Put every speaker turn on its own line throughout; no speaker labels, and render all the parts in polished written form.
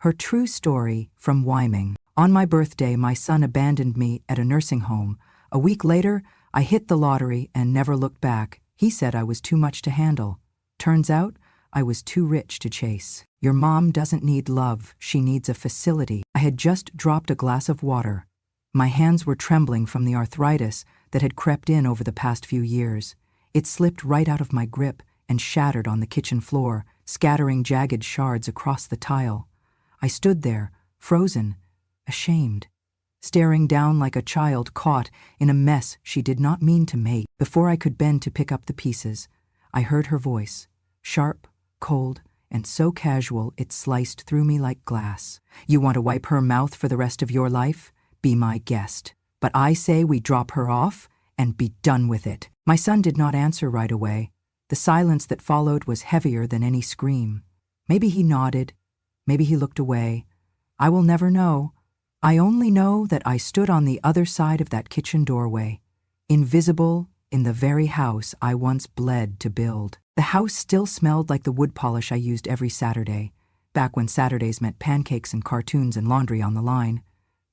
Her true story from Wyoming. On my birthday, my son abandoned me at a nursing home. A week later, I hit the lottery and never looked back. He said I was too much to handle. Turns out, I was too rich to chase. Your mom doesn't need love, she needs a facility. I had just dropped a glass of water. My hands were trembling from the arthritis that had crept in over the past few years. It slipped right out of my grip and shattered on the kitchen floor, scattering jagged shards across the tile. I stood there, frozen, ashamed, staring down like a child caught in a mess she did not mean to make. Before I could bend to pick up the pieces, I heard her voice, sharp, cold, and so casual it sliced through me like glass. You want to wipe her mouth for the rest of your life? Be my guest. But I say we drop her off and be done with it. My son did not answer right away. The silence that followed was heavier than any scream. Maybe he nodded. Maybe he looked away. I will never know. I only know that I stood on the other side of that kitchen doorway, invisible in the very house I once bled to build. The house still smelled like the wood polish I used every Saturday, back when Saturdays meant pancakes and cartoons and laundry on the line.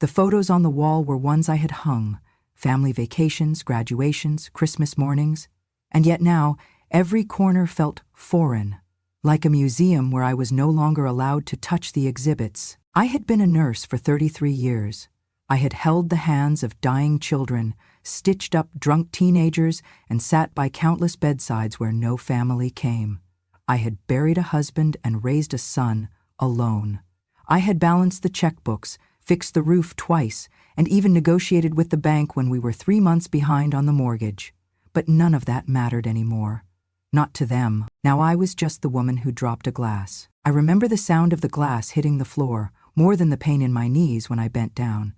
The photos on the wall were ones I had hung, family vacations, graduations, Christmas mornings. And yet now, every corner felt foreign, like a museum where I was no longer allowed to touch the exhibits. I had been a nurse for 33 years. I had held the hands of dying children, stitched up drunk teenagers, and sat by countless bedsides where no family came. I had buried a husband and raised a son alone. I had balanced the checkbooks, fixed the roof twice, and even negotiated with the bank when we were 3 months behind on the mortgage. But none of that mattered anymore. Not to them. Now I was just the woman who dropped a glass. I remember the sound of the glass hitting the floor, more than the pain in my knees when I bent down.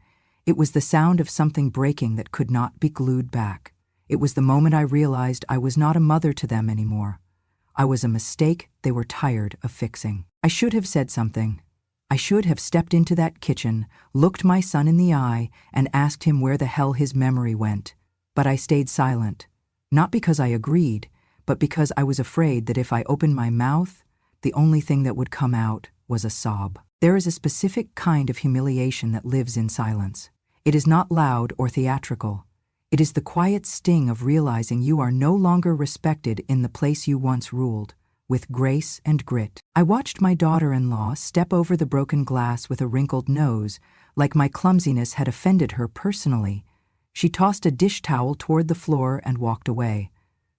It was the sound of something breaking that could not be glued back. It was the moment I realized I was not a mother to them anymore. I was a mistake they were tired of fixing. I should have said something. I should have stepped into that kitchen, looked my son in the eye, and asked him where the hell his memory went. But I stayed silent. Not because I agreed, but because I was afraid that if I opened my mouth, the only thing that would come out was a sob. There is a specific kind of humiliation that lives in silence. It is not loud or theatrical. It is the quiet sting of realizing you are no longer respected in the place you once ruled, with grace and grit. I watched my daughter-in-law step over the broken glass with a wrinkled nose, like my clumsiness had offended her personally. She tossed a dish towel toward the floor and walked away.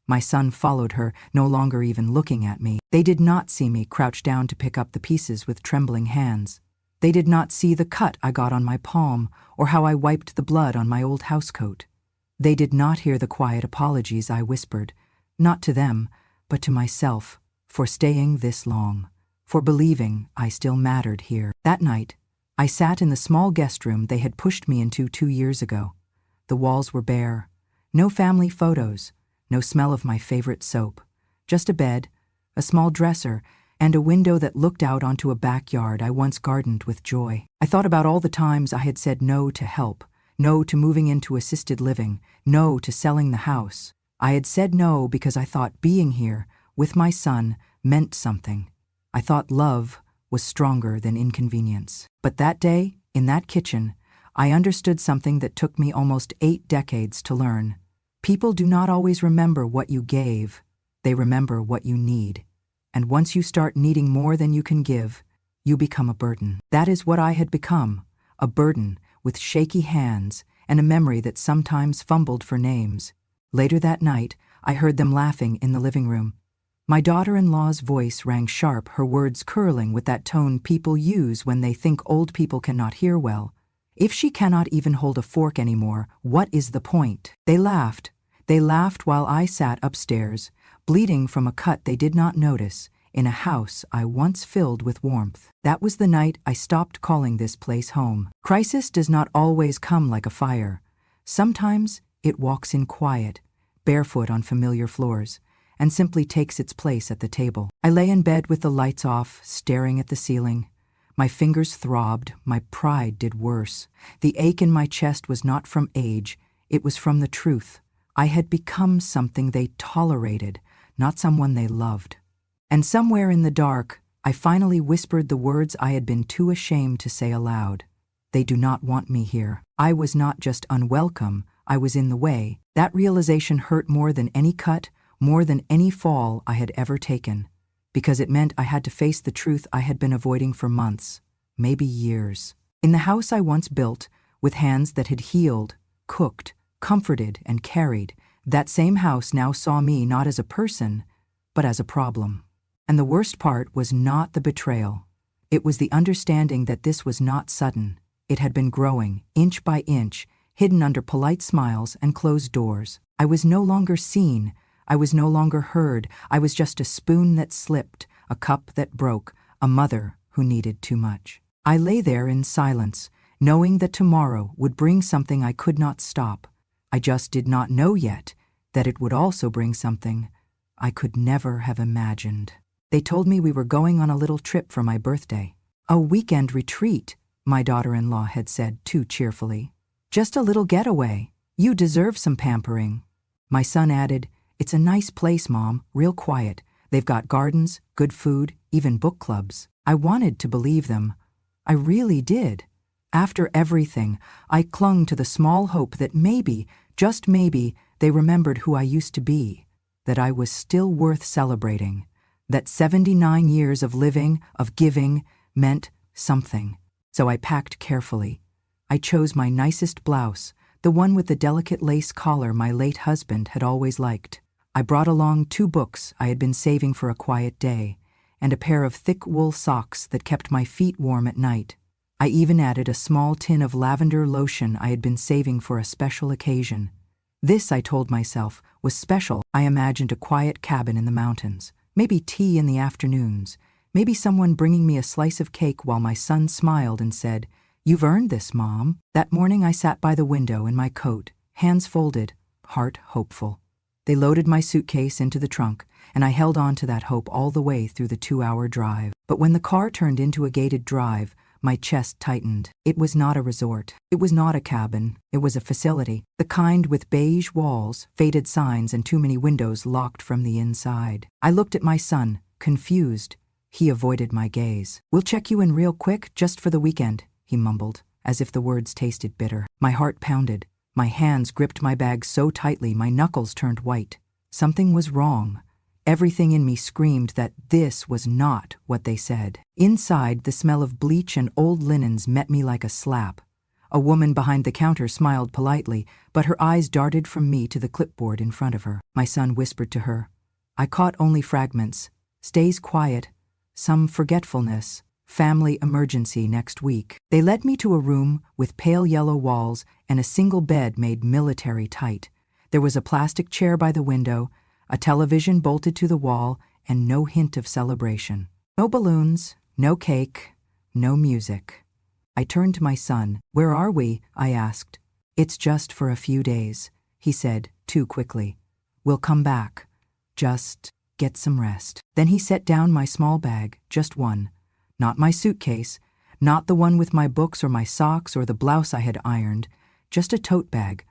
My son followed her, no longer even looking at me. They did not see me crouch down to pick up the pieces with trembling hands. They did not see the cut I got on my palm or how I wiped the blood on my old housecoat. They did not hear the quiet apologies I whispered, not to them, but to myself, for staying this long, for believing I still mattered here. That night, I sat in the small guest room they had pushed me into 2 years ago. The walls were bare. No family photos. No smell of my favorite soap. Just a bed, a small dresser, and a window that looked out onto a backyard I once gardened with joy. I thought about all the times I had said no to help, no to moving into assisted living, no to selling the house. I had said no because I thought being here, with my son, meant something. I thought love was stronger than inconvenience. But that day, in that kitchen, I understood something that took me almost 8 decades to learn. People do not always remember what you gave. They remember what you need. And once you start needing more than you can give, you become a burden. That is what I had become, a burden with shaky hands and a memory that sometimes fumbled for names. Later that night, I heard them laughing in the living room. My daughter-in-law's voice rang sharp, her words curling with that tone people use when they think old people cannot hear well. If she cannot even hold a fork anymore, what is the point? They laughed. They laughed while I sat upstairs, bleeding from a cut they did not notice, in a house I once filled with warmth. That was the night I stopped calling this place home. Crisis does not always come like a fire. Sometimes it walks in quiet, barefoot on familiar floors, and simply takes its place at the table. I lay in bed with the lights off, staring at the ceiling. My fingers throbbed, my pride did worse. The ache in my chest was not from age, it was from the truth. I had become something they tolerated, not someone they loved. And somewhere in the dark, I finally whispered the words I had been too ashamed to say aloud. They do not want me here. I was not just unwelcome, I was in the way. That realization hurt more than any cut, more than any fall I had ever taken, because it meant I had to face the truth I had been avoiding for months, maybe years. In the house I once built, with hands that had healed, cooked, comforted, and carried, that same house now saw me not as a person, but as a problem. And the worst part was not the betrayal. It was the understanding that this was not sudden. It had been growing, inch by inch, hidden under polite smiles and closed doors. I was no longer seen. I was no longer heard. I was just a spoon that slipped, a cup that broke, a mother who needed too much. I lay there in silence, knowing that tomorrow would bring something I could not stop. I just did not know yet that it would also bring something I could never have imagined. They told me we were going on a little trip for my birthday. A weekend retreat, my daughter-in-law had said too cheerfully. Just a little getaway. You deserve some pampering. My son added, "It's a nice place, Mom, real quiet. They've got gardens, good food, even book clubs." I wanted to believe them. I really did. After everything, I clung to the small hope that maybe, just maybe, they remembered who I used to be, that I was still worth celebrating, that 79 years of living, of giving, meant something. So I packed carefully. I chose my nicest blouse, the one with the delicate lace collar my late husband had always liked. I brought along 2 books I had been saving for a quiet day, and a pair of thick wool socks that kept my feet warm at night. I even added a small tin of lavender lotion I had been saving for a special occasion. This, I told myself, was special. I imagined a quiet cabin in the mountains, maybe tea in the afternoons, maybe someone bringing me a slice of cake while my son smiled and said, "You've earned this, Mom." That morning I sat by the window in my coat, hands folded, heart hopeful. They loaded my suitcase into the trunk, and I held on to that hope all the way through the 2-hour drive. But when the car turned into a gated drive, my chest tightened. It was not a resort. It was not a cabin. It was a facility, the kind with beige walls, faded signs, and too many windows locked from the inside. I looked at my son, confused. He avoided my gaze. "We'll check you in real quick, just for the weekend," he mumbled, as if the words tasted bitter. My heart pounded. My hands gripped my bag so tightly my knuckles turned white. Something was wrong. Everything in me screamed that this was not what they said. Inside, the smell of bleach and old linens met me like a slap. A woman behind the counter smiled politely, but her eyes darted from me to the clipboard in front of her. My son whispered to her. I caught only fragments. "Stays quiet. Some forgetfulness. Family emergency next week." They led me to a room with pale yellow walls and a single bed made military tight. There was a plastic chair by the window, a television bolted to the wall, and no hint of celebration. No balloons, no cake, no music. I turned to my son. "Where are we?" I asked. "It's just for a few days," he said, too quickly. "We'll come back. Just get some rest." Then he set down my small bag, just one. Not my suitcase, not the one with my books or my socks or the blouse I had ironed, just a tote bag,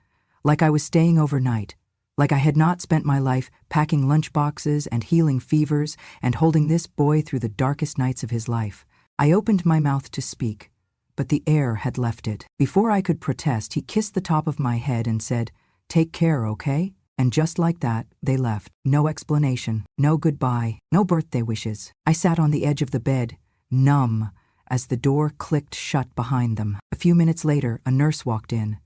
like I was staying overnight, like I had not spent my life packing lunchboxes and healing fevers and holding this boy through the darkest nights of his life. I opened my mouth to speak, but the air had left it. Before I could protest, he kissed the top of my head and said, "Take care, okay?" And just like that, they left. No explanation, no goodbye, no birthday wishes. I sat on the edge of the bed, numb, as the door clicked shut behind them. A few minutes later, a nurse walked in.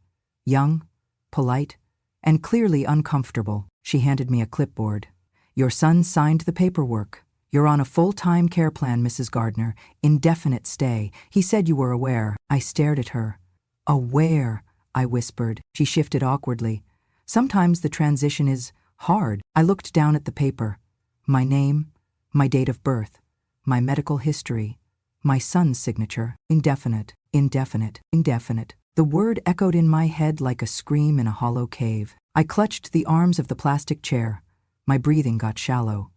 Young, polite, and clearly uncomfortable. She handed me a clipboard. "Your son signed the paperwork. You're on a full-time care plan, Mrs. Gardner. Indefinite stay. He said you were aware." I stared at her. "Aware," I whispered. She shifted awkwardly. "Sometimes the transition is hard." I looked down at the paper. My name, my date of birth, my medical history, my son's signature. Indefinite, indefinite, indefinite. The word echoed in my head like a scream in a hollow cave. I clutched the arms of the plastic chair. My breathing got shallow.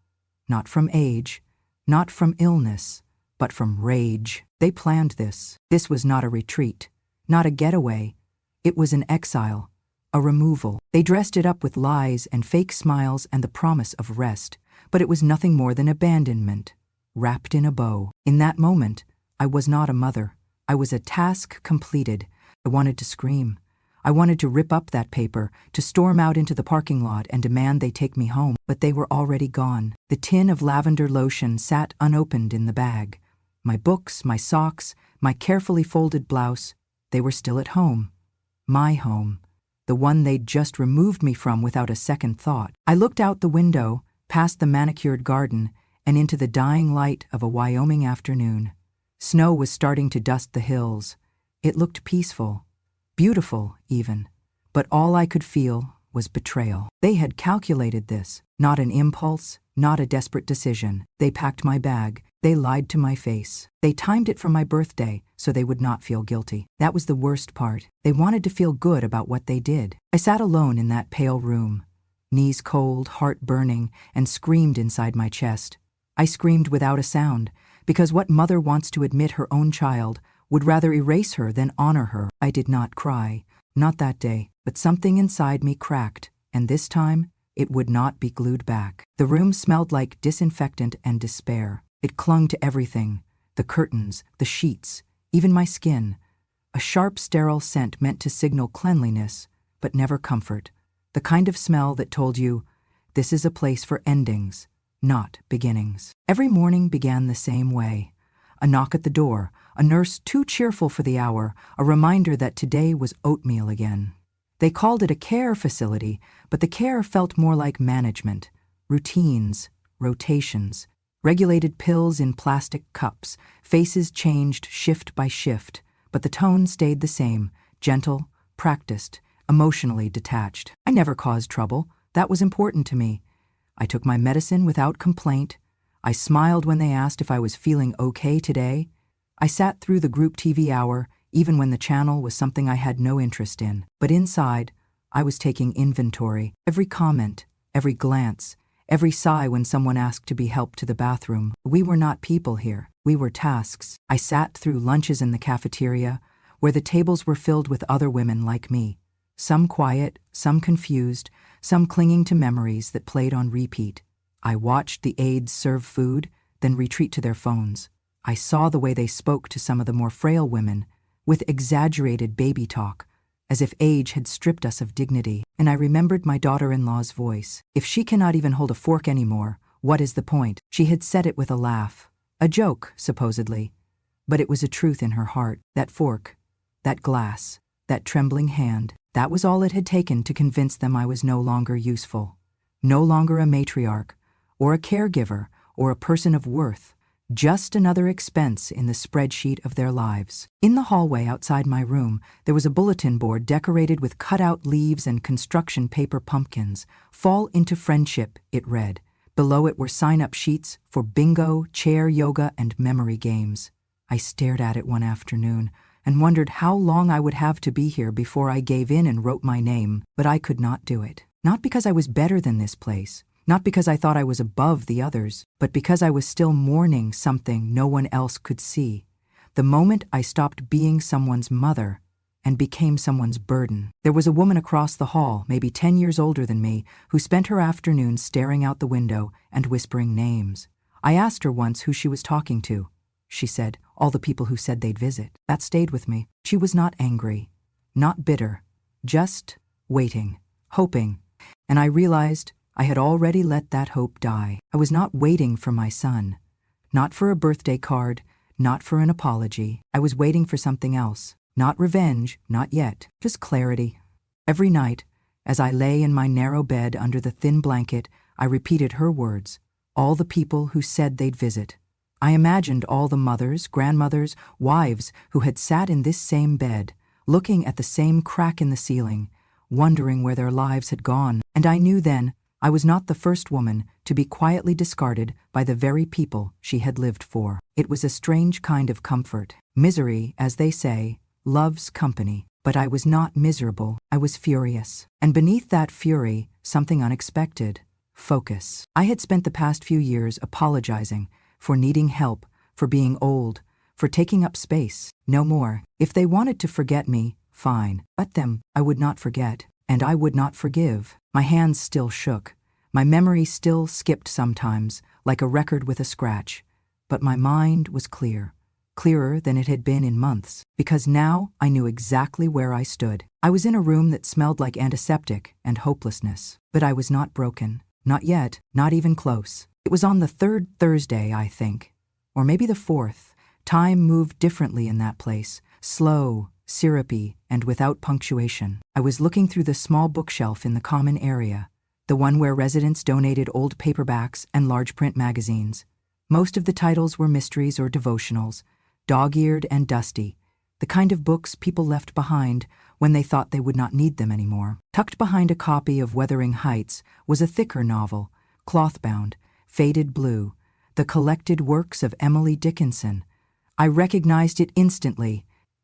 Not from age, not from illness, but from rage. They planned this. This was not a retreat, not a getaway. It was an exile, a removal. They dressed it up with lies and fake smiles and the promise of rest, but it was nothing more than abandonment. wrapped in a bow. In that moment, I was not a mother. I was a task completed. I wanted to scream. I wanted to rip up that paper, to storm out into the parking lot and demand they take me home, but they were already gone. The tin of lavender lotion sat unopened in the bag. My books, my socks, my carefully folded blouse, they were still at home. My home. The one they'd just removed me from without a second thought. I looked out the window, past the manicured garden, and into the dying light of a Wyoming afternoon. Snow was starting to dust the hills. It looked peaceful, beautiful even, but all I could feel was betrayal. They had calculated this, not an impulse, not a desperate decision. They packed my bag. They lied to my face. They timed it for my birthday so they would not feel guilty. That was the worst part. They wanted to feel good about what they did. I sat alone in that pale room, knees cold, heart burning, and screamed inside my chest. I screamed without a sound, because what mother wants to admit her own child would rather erase her than honor her. I did not cry, not that day, but something inside me cracked, and this time it would not be glued back. The room smelled like disinfectant and despair. It clung to everything, the curtains, the sheets, even my skin. A sharp, sterile scent meant to signal cleanliness, but never comfort. The kind of smell that told you, this is a place for endings, not beginnings. Every morning began the same way. A knock at the door, a nurse too cheerful for the hour, a reminder that today was oatmeal again. They called it a care facility, but the care felt more like management, routines, rotations, regulated pills in plastic cups, faces changed shift by shift, but the tone stayed the same, gentle, practiced, emotionally detached. I never caused trouble. That was important to me. I took my medicine without complaint. I smiled when they asked if I was feeling okay today. I sat through the group TV hour, even when the channel was something I had no interest in. But inside, I was taking inventory. Every comment, every glance, every sigh when someone asked to be helped to the bathroom. We were not people here. We were tasks. I sat through lunches in the cafeteria, where the tables were filled with other women like me. Some quiet, some confused, some clinging to memories that played on repeat. I watched the aides serve food, then retreat to their phones. I saw the way they spoke to some of the more frail women, with exaggerated baby talk, as if age had stripped us of dignity. And I remembered my daughter-in-law's voice. If she cannot even hold a fork anymore, what is the point? She had said it with a laugh. A joke, supposedly. But it was a truth in her heart. That fork, that glass, that trembling hand, that was all it had taken to convince them I was no longer useful. No longer a matriarch, or a caregiver, or a person of worth. Just another expense in the spreadsheet of their lives. In the hallway outside my room, there was a bulletin board decorated with cut-out leaves and construction paper pumpkins. Fall into friendship, it read. Below it were sign-up sheets for bingo, chair yoga, and memory games. I stared at it one afternoon and wondered how long I would have to be here before I gave in and wrote my name, but I could not do it. Not because I was better than this place, not because I thought I was above the others, but because I was still mourning something no one else could see. The moment I stopped being someone's mother and became someone's burden. There was a woman across the hall, maybe 10 years older than me, who spent her afternoons staring out the window and whispering names. I asked her once who she was talking to. She said, all the people who said they'd visit. That stayed with me. She was not angry, not bitter, just waiting, hoping. And I realized I had already let that hope die. I was not waiting for my son, not for a birthday card, not for an apology. I was waiting for something else. Not revenge, not yet, just clarity. Every night, as I lay in my narrow bed under the thin blanket, I repeated her words, all the people who said they'd visit. I imagined all the mothers, grandmothers, wives who had sat in this same bed, looking at the same crack in the ceiling, wondering where their lives had gone. And I knew then I was not the first woman to be quietly discarded by the very people she had lived for. It was a strange kind of comfort. Misery, as they say, loves company. But I was not miserable. I was furious. And beneath that fury, something unexpected. Focus. I had spent the past few years apologizing for needing help, for being old, for taking up space. No more. If they wanted to forget me, fine. Let them. I would not forget. And I would not forgive. My hands still shook. My memory still skipped sometimes, like a record with a scratch. but my mind was clear. Clearer than it had been in months, because now I knew exactly where I stood. I was in a room that smelled like antiseptic and hopelessness. But I was not broken. Not yet, not even close. It was on the third Thursday, I think. Or maybe the fourth. Time moved differently in that place. Slow, syrupy, and without punctuation. I was looking through the small bookshelf in the common area, the one where residents donated old paperbacks and large print magazines. Most of the titles were mysteries or devotionals, dog-eared and dusty, the kind of books people left behind when they thought they would not need them anymore. Tucked behind a copy of Wuthering Heights was a thicker novel, cloth-bound, faded blue, the collected works of Emily Dickinson. I recognized it instantly.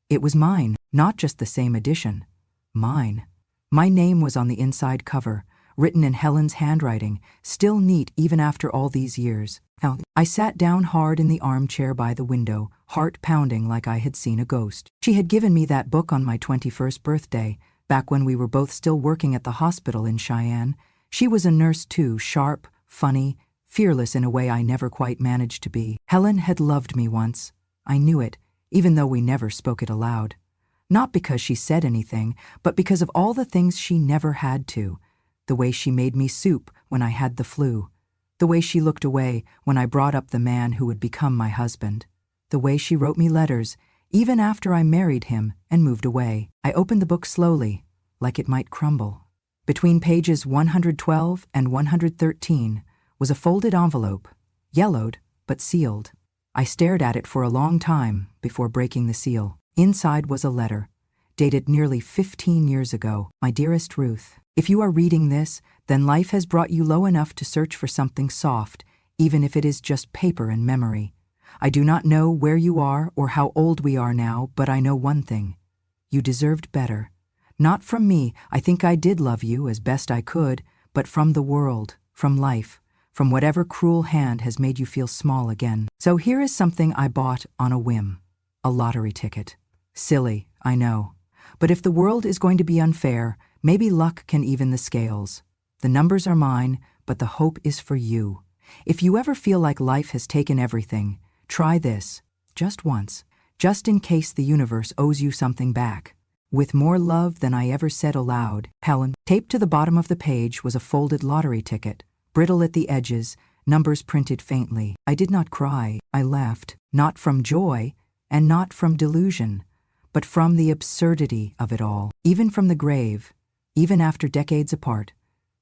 It was mine, not just the same edition. Mine. My name was on the inside cover, written in Helen's handwriting, still neat even after all these years. I sat down hard in the armchair by the window, heart pounding like I had seen a ghost. She had given me that book on my 21st birthday, back when we were both still working at the hospital in Cheyenne. She was a nurse too, sharp, funny, fearless in a way I never quite managed to be. Helen had loved me once. I knew it, even though we never spoke it aloud. Not because she said anything, but because of all the things she never had to. The way she made me soup when I had the flu. The way she looked away when I brought up the man who would become my husband. The way she wrote me letters, even after I married him and moved away. I opened the book slowly, like it might crumble. Between pages 112 and 113 was a folded envelope, yellowed but sealed. I stared at it for a long time before breaking the seal. Inside was a letter, dated nearly 15 years ago. My dearest Ruth, if you are reading this, then life has brought you low enough to search for something soft, even if it is just paper and memory. I do not know where you are or how old we are now, but I know one thing. You deserved better. Not from me, I think I did love you as best I could, but from the world, from life, from whatever cruel hand has made you feel small again. So here is something I bought on a whim. A lottery ticket. Silly, I know. But if the world is going to be unfair, maybe luck can even the scales. The numbers are mine, but the hope is for you. If you ever feel like life has taken everything, try this, just once, just in case the universe owes you something back. With more love than I ever said aloud, Helen. Taped to the bottom of the page was a folded lottery ticket, brittle at the edges, numbers printed faintly. I did not cry, I laughed, not from joy, and not from delusion, but from the absurdity of it all. Even from the grave, even after decades apart,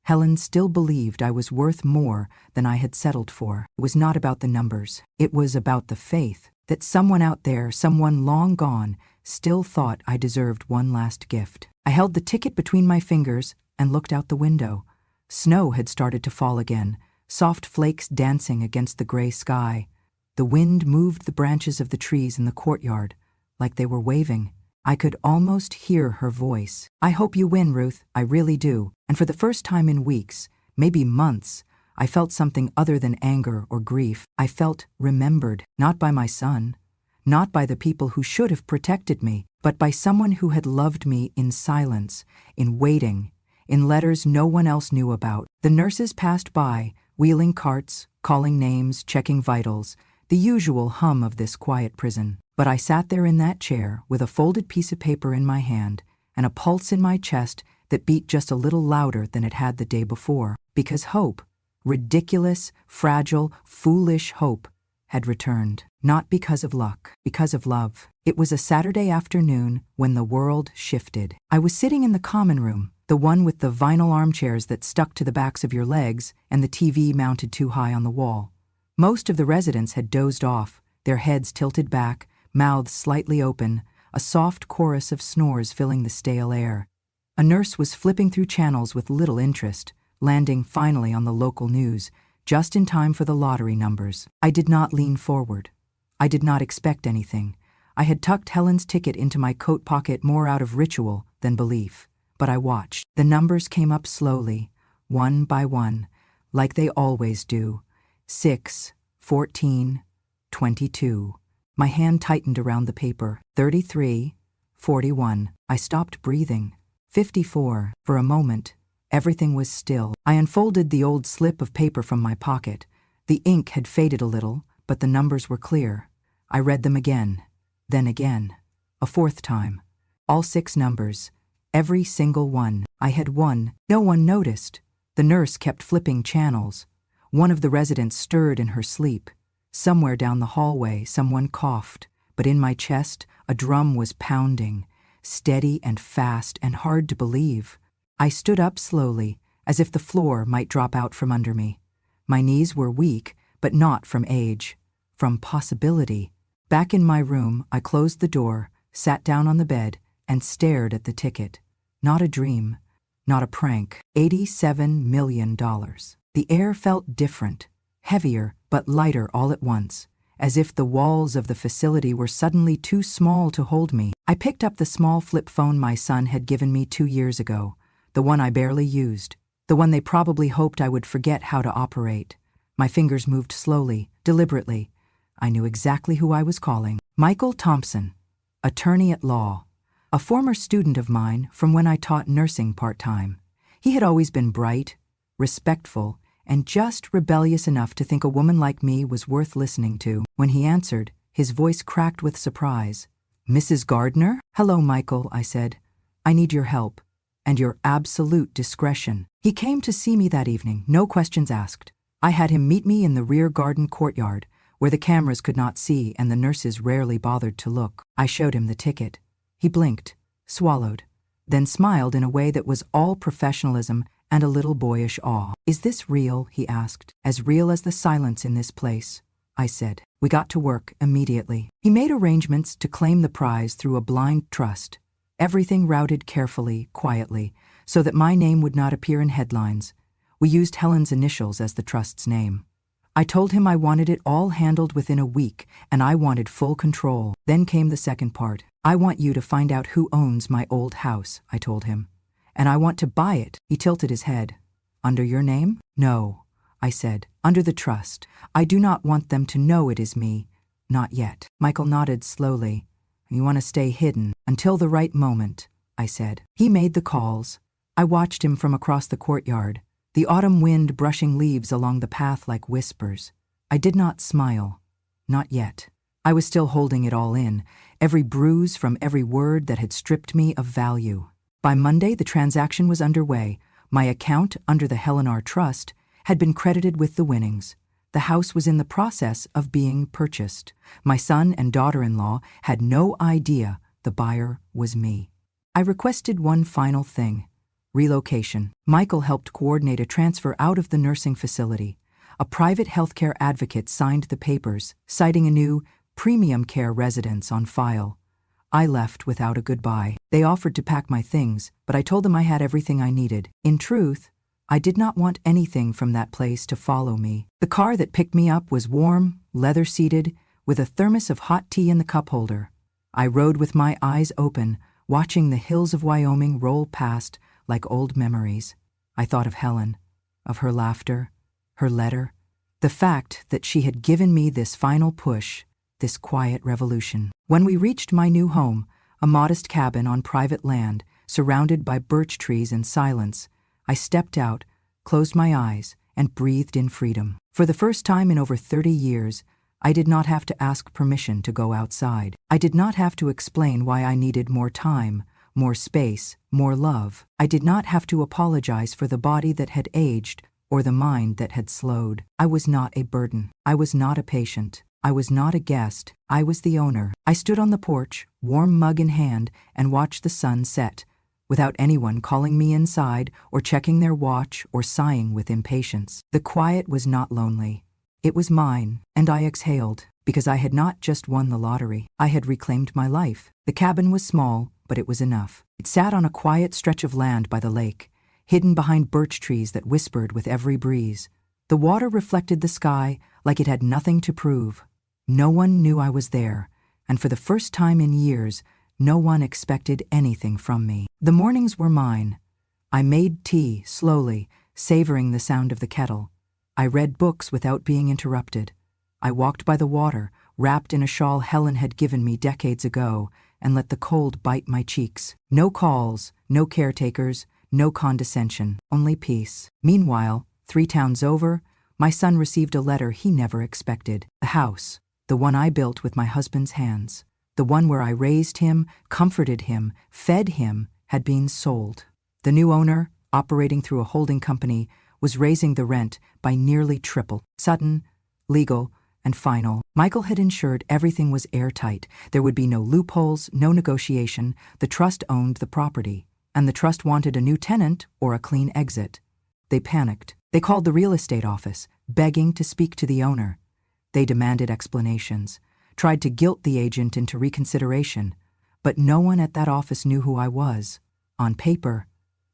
Helen still believed I was worth more than I had settled for. It was not about the numbers. It was about the faith that someone out there, someone long gone, still thought I deserved one last gift. I held the ticket between my fingers and looked out the window. Snow had started to fall again, soft flakes dancing against the gray sky. The wind moved the branches of the trees in the courtyard, like they were waving. I could almost hear her voice. I hope you win, Ruth, I really do. And for the first time in weeks, maybe months, I felt something other than anger or grief. I felt remembered, not by my son, not by the people who should have protected me, but by someone who had loved me in silence, in waiting, in letters no one else knew about. The nurses passed by, wheeling carts, calling names, checking vitals, the usual hum of this quiet prison. But I sat there in that chair with a folded piece of paper in my hand and a pulse in my chest that beat just a little louder than it had the day before, because hope, ridiculous, fragile, foolish hope, had returned. Not because of luck, because of love. It was a Saturday afternoon when the world shifted. I was sitting in the common room, the one with the vinyl armchairs that stuck to the backs of your legs and the TV mounted too high on the wall. Most of the residents had dozed off, their heads tilted back, mouths slightly open, a soft chorus of snores filling the stale air. A nurse was flipping through channels with little interest, landing finally on the local news, just in time for the lottery numbers. I did not lean forward. I did not expect anything. I had tucked Helen's ticket into my coat pocket more out of ritual than belief. But I watched. The numbers came up slowly, one by one, like they always do. 6, 14, 22. My hand tightened around the paper. 33, 41. I stopped breathing. 54. For a moment, everything was still. I unfolded the old slip of paper from my pocket. The ink had faded a little, but the numbers were clear. I read them again, then again, a fourth time. All 6 numbers, every single one. I had won. No one noticed. The nurse kept flipping channels. One of the residents stirred in her sleep. Somewhere down the hallway, someone coughed, but in my chest, a drum was pounding, steady and fast and hard to believe. I stood up slowly, as if the floor might drop out from under me. My knees were weak, but not from age, from possibility. Back in my room, I closed the door, sat down on the bed, and stared at the ticket. Not a dream, not a prank. $87 million. The air felt different, heavier but lighter all at once, as if the walls of the facility were suddenly too small to hold me. I picked up the small flip phone my son had given me 2 years ago, the one I barely used, the one they probably hoped I would forget how to operate. My fingers moved slowly, deliberately. I knew exactly who I was calling. Michael Thompson, attorney at law, a former student of mine from when I taught nursing part-time. He had always been bright, respectful, and just rebellious enough to think a woman like me was worth listening to. When he answered, his voice cracked with surprise. "Mrs. Gardner?" "Hello, Michael," I said. "I need your help, and your absolute discretion." He came to see me that evening, no questions asked. I had him meet me in the rear garden courtyard, where the cameras could not see and the nurses rarely bothered to look. I showed him the ticket. He blinked, swallowed, then smiled in a way that was all professionalism and a little boyish awe. "Is this real?" he asked. "As real as the silence in this place," I said. We got to work immediately. He made arrangements to claim the prize through a blind trust, everything routed carefully, quietly, so that my name would not appear in headlines. We used Helen's initials as the trust's name. I told him I wanted it all handled within a week, and I wanted full control. Then came the second part. "I want you to find out who owns my old house," I told him. "And I want to buy it." He tilted his head. "Under your name?" "No," I said. "Under the trust. I do not want them to know it is me. Not yet." Michael nodded slowly. "You want to stay hidden until the right moment," I said. He made the calls. I watched him from across the courtyard, the autumn wind brushing leaves along the path like whispers. I did not smile. Not yet. I was still holding it all in, every bruise from every word that had stripped me of value. By Monday, the transaction was underway. My account under the Helen R. Trust had been credited with the winnings. The house was in the process of being purchased. My son and daughter-in-law had no idea the buyer was me. I requested one final thing: relocation. Michael helped coordinate a transfer out of the nursing facility. A private healthcare advocate signed the papers, citing a new premium care residence on file. I left without a goodbye. They offered to pack my things, but I told them I had everything I needed. In truth, I did not want anything from that place to follow me. The car that picked me up was warm, leather-seated, with a thermos of hot tea in the cup holder. I rode with my eyes open, watching the hills of Wyoming roll past like old memories. I thought of Helen, of her laughter, her letter, the fact that she had given me this final push, this quiet revolution. When we reached my new home, a modest cabin on private land, surrounded by birch trees and silence, I stepped out, closed my eyes, and breathed in freedom. For the first time in over 30 years, I did not have to ask permission to go outside. I did not have to explain why I needed more time, more space, more love. I did not have to apologize for the body that had aged or the mind that had slowed. I was not a burden. I was not a patient. I was not a guest. I was the owner. I stood on the porch, warm mug in hand, and watched the sun set, without anyone calling me inside or checking their watch or sighing with impatience. The quiet was not lonely. It was mine, and I exhaled, because I had not just won the lottery. I had reclaimed my life. The cabin was small, but it was enough. It sat on a quiet stretch of land by the lake, hidden behind birch trees that whispered with every breeze. The water reflected the sky like it had nothing to prove. No one knew I was there, and for the first time in years, no one expected anything from me. The mornings were mine. I made tea slowly, savoring the sound of the kettle. I read books without being interrupted. I walked by the water, wrapped in a shawl Helen had given me decades ago, and let the cold bite my cheeks. No calls, no caretakers, no condescension, only peace. Meanwhile, 3 towns over, my son received a letter he never expected. The house, the one I built with my husband's hands, the one where I raised him, comforted him, fed him, had been sold. The new owner, operating through a holding company, was raising the rent by nearly triple. Sudden, legal, and final. Michael had ensured everything was airtight. There would be no loopholes, no negotiation. The trust owned the property, and the trust wanted a new tenant or a clean exit. They panicked. They called the real estate office, begging to speak to the owner. They demanded explanations, tried to guilt the agent into reconsideration, but no one at that office knew who I was. On paper,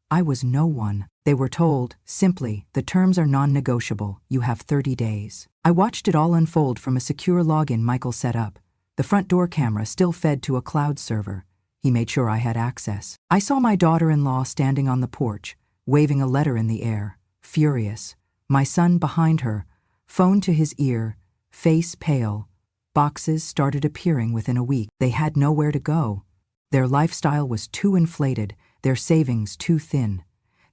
I was no one. They were told, simply, the terms are non-negotiable, you have 30 days. I watched it all unfold from a secure login Michael set up. The front door camera still fed to a cloud server. He made sure I had access. I saw my daughter-in-law standing on the porch, waving a letter in the air, furious. My son behind her, phone to his ear, face pale. Boxes started appearing within a week. They had nowhere to go. Their lifestyle was too inflated, their savings too thin.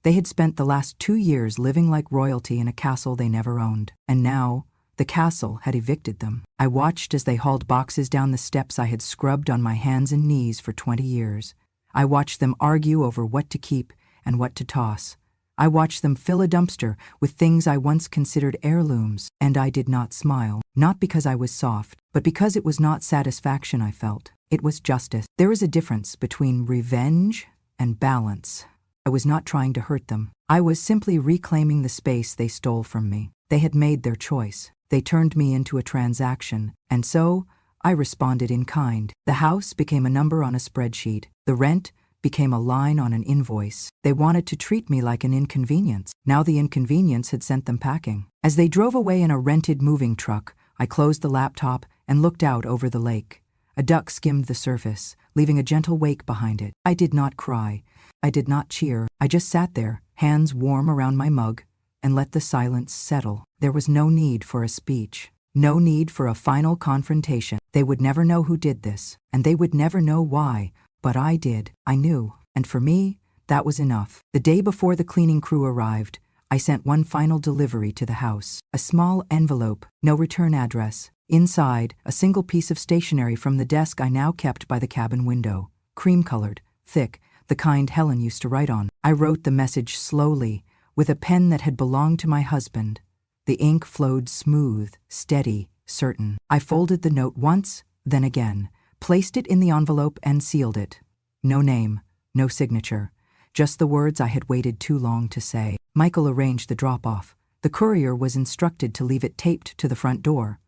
They had spent the last 2 years living like royalty in a castle they never owned. And now, the castle had evicted them. I watched as they hauled boxes down the steps I had scrubbed on my hands and knees for 20 years. I watched them argue over what to keep and what to toss. I watched them fill a dumpster with things I once considered heirlooms, and I did not smile. Not because I was soft, but because it was not satisfaction I felt. It was justice. There is a difference between revenge and balance. I was not trying to hurt them. I was simply reclaiming the space they stole from me. They had made their choice. They turned me into a transaction, and so I responded in kind. The house became a number on a spreadsheet. The rent became a line on an invoice. They wanted to treat me like an inconvenience. Now the inconvenience had sent them packing. As they drove away in a rented moving truck, I closed the laptop and looked out over the lake. A duck skimmed the surface, leaving a gentle wake behind it. I did not cry. I did not cheer. I just sat there, hands warm around my mug, and let the silence settle. There was no need for a speech. No need for a final confrontation. They would never know who did this, and they would never know why. But I did. I knew. And for me, that was enough. The day before the cleaning crew arrived, I sent one final delivery to the house. A small envelope, no return address. Inside, a single piece of stationery from the desk I now kept by the cabin window. Cream-colored, thick, the kind Helen used to write on. I wrote the message slowly, with a pen that had belonged to my husband. The ink flowed smooth, steady, certain. I folded the note once, then again, placed it in the envelope and sealed it. No name, no signature, just the words I had waited too long to say. Michael arranged the drop-off. The courier was instructed to leave it taped to the front door.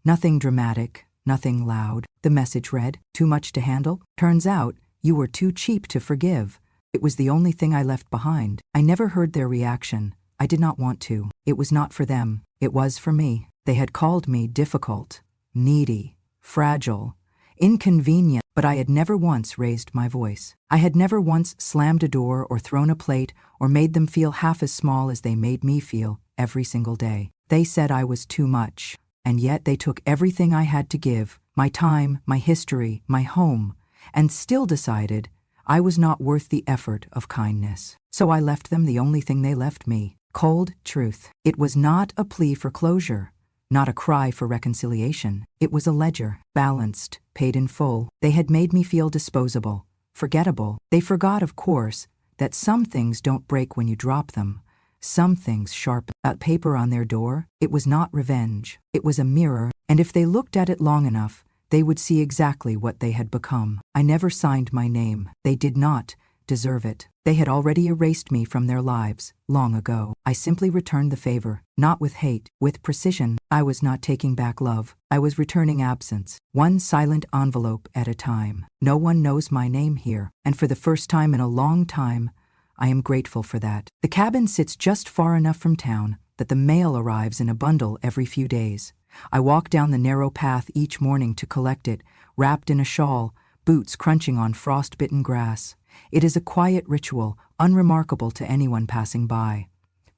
Nothing dramatic, nothing loud. The message read, "Too much to handle? Turns out, you were too cheap to forgive." It was the only thing I left behind. I never heard their reaction. I did not want to. It was not for them. It was for me. They had called me difficult, needy, fragile, inconvenient, but I had never once raised my voice. I had never once slammed a door or thrown a plate or made them feel half as small as they made me feel every single day. They said I was too much, and yet they took everything I had to give, my time, my history, my home, and still decided I was not worth the effort of kindness. So I left them the only thing they left me, cold truth. It was not a plea for closure, not a cry for reconciliation. It was a ledger, balanced, paid in full. They had made me feel disposable, forgettable. They forgot, of course, that some things don't break when you drop them. Some things sharpen. That paper on their door, it was not revenge. It was a mirror, and if they looked at it long enough, they would see exactly what they had become. I never signed my name. They did not deserve it. They had already erased me from their lives, long ago. I simply returned the favor, not with hate, with precision. I was not taking back love. I was returning absence, one silent envelope at a time. No one knows my name here, and for the first time in a long time, I am grateful for that. The cabin sits just far enough from town that the mail arrives in a bundle every few days. I walk down the narrow path each morning to collect it, wrapped in a shawl, boots crunching on frost-bitten grass. It is a quiet ritual, unremarkable to anyone passing by.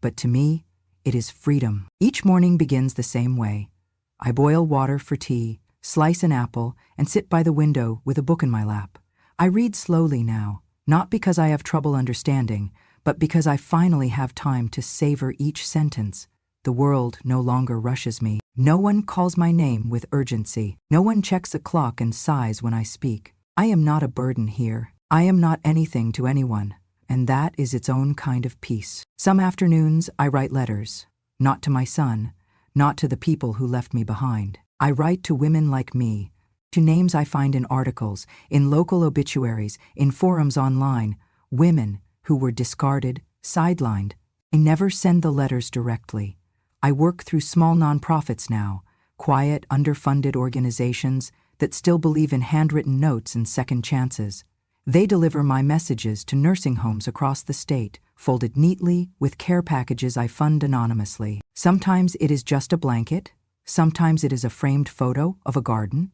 But to me, it is freedom. Each morning begins the same way. I boil water for tea, slice an apple, and sit by the window with a book in my lap. I read slowly now, not because I have trouble understanding, but because I finally have time to savor each sentence, The world no longer rushes me. No one calls my name with urgency. No one checks a clock and sighs when I speak. I am not a burden here. I am not anything to anyone, and that is its own kind of peace. Some afternoons I write letters, not to my son, not to the people who left me behind. I write to women like me, to names I find in articles, in local obituaries, in forums online, women who were discarded, sidelined. I never send the letters directly. I work through small nonprofits now, quiet, underfunded organizations that still believe in handwritten notes and second chances. They deliver my messages to nursing homes across the state, folded neatly with care packages I fund anonymously. Sometimes it is just a blanket, sometimes it is a framed photo of a garden,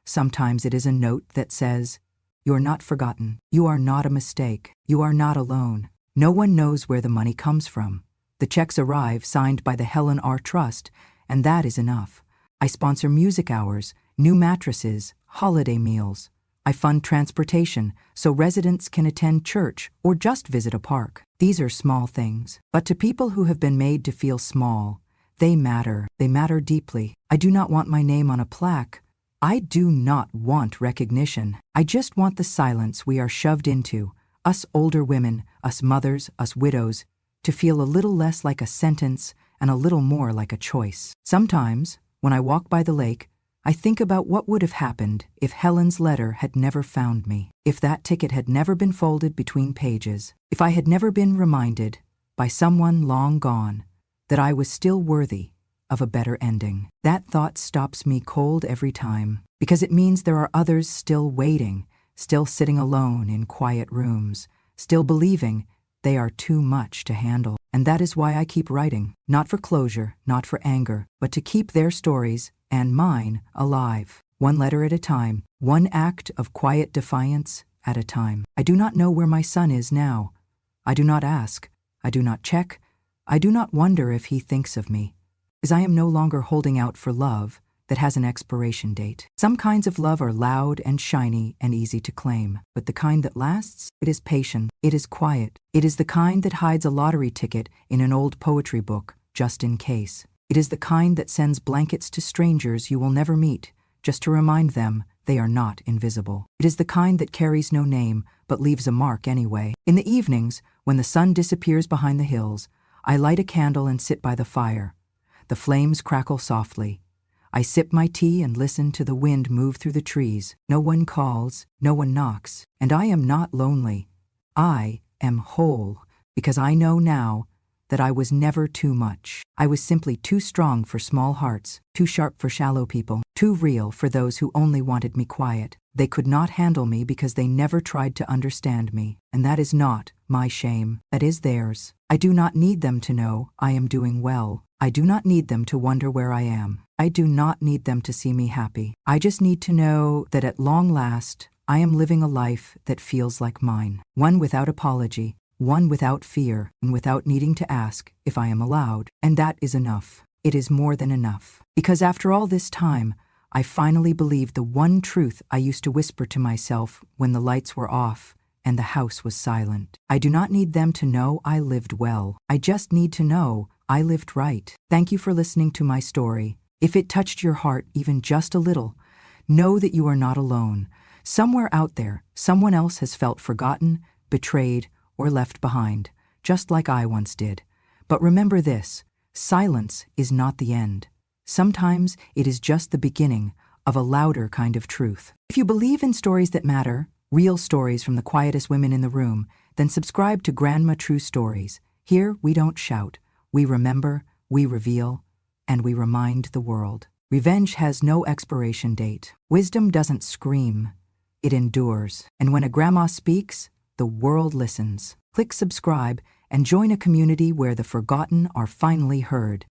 sometimes it is a note that says, "You're not forgotten, you are not a mistake, you are not alone." No one knows where the money comes from. The checks arrive signed by the Helen R. Trust, and that is enough. I sponsor music hours, new mattresses, holiday meals. I fund transportation so residents can attend church or just visit a park. These are small things, but to people who have been made to feel small, they matter. They matter deeply. I do not want my name on a plaque. I do not want recognition. I just want the silence we are shoved into, us older women, us mothers, us widows, to feel a little less like a sentence and a little more like a choice. Sometimes, when I walk by the lake, I think about what would have happened if Helen's letter had never found me, if that ticket had never been folded between pages, if I had never been reminded, by someone long gone, that I was still worthy of a better ending. That thought stops me cold every time, because it means there are others still waiting, still sitting alone in quiet rooms, still believing they are too much to handle. And that is why I keep writing, not for closure, not for anger, but to keep their stories and mine alive. One letter at a time, one act of quiet defiance at a time. I do not know where my son is now. I do not ask. I do not check. I do not wonder if he thinks of me, as I am no longer holding out for love that has an expiration date. Some kinds of love are loud and shiny and easy to claim, but the kind that lasts, it is patient, it is quiet. It is the kind that hides a lottery ticket in an old poetry book, just in case. It is the kind that sends blankets to strangers you will never meet, just to remind them they are not invisible. It is the kind that carries no name, but leaves a mark anyway. In the evenings, when the sun disappears behind the hills, I light a candle and sit by the fire. The flames crackle softly. I sip my tea and listen to the wind move through the trees. No one calls, no one knocks, and I am not lonely. I am whole, because I know now that I was never too much. I was simply too strong for small hearts, too sharp for shallow people, too real for those who only wanted me quiet. They could not handle me because they never tried to understand me, and that is not my shame. That is theirs. I do not need them to know I am doing well. I do not need them to wonder where I am. I do not need them to see me happy. I just need to know that at long last, I am living a life that feels like mine. One without apology, one without fear, and without needing to ask if I am allowed. And that is enough. It is more than enough. Because after all this time, I finally believed the one truth I used to whisper to myself when the lights were off and the house was silent. I do not need them to know I lived well. I just need to know I lived right. Thank you for listening to my story. If it touched your heart even just a little, know that you are not alone. Somewhere out there, someone else has felt forgotten, betrayed, or left behind, just like I once did. But remember this, silence is not the end. Sometimes it is just the beginning of a louder kind of truth. If you believe in stories that matter, real stories from the quietest women in the room, then subscribe to Grandma True Stories. Here we don't shout. We remember, we reveal, and we remind the world. Revenge has no expiration date. Wisdom doesn't scream. It endures. And when a grandma speaks, the world listens. Click subscribe and join a community where the forgotten are finally heard.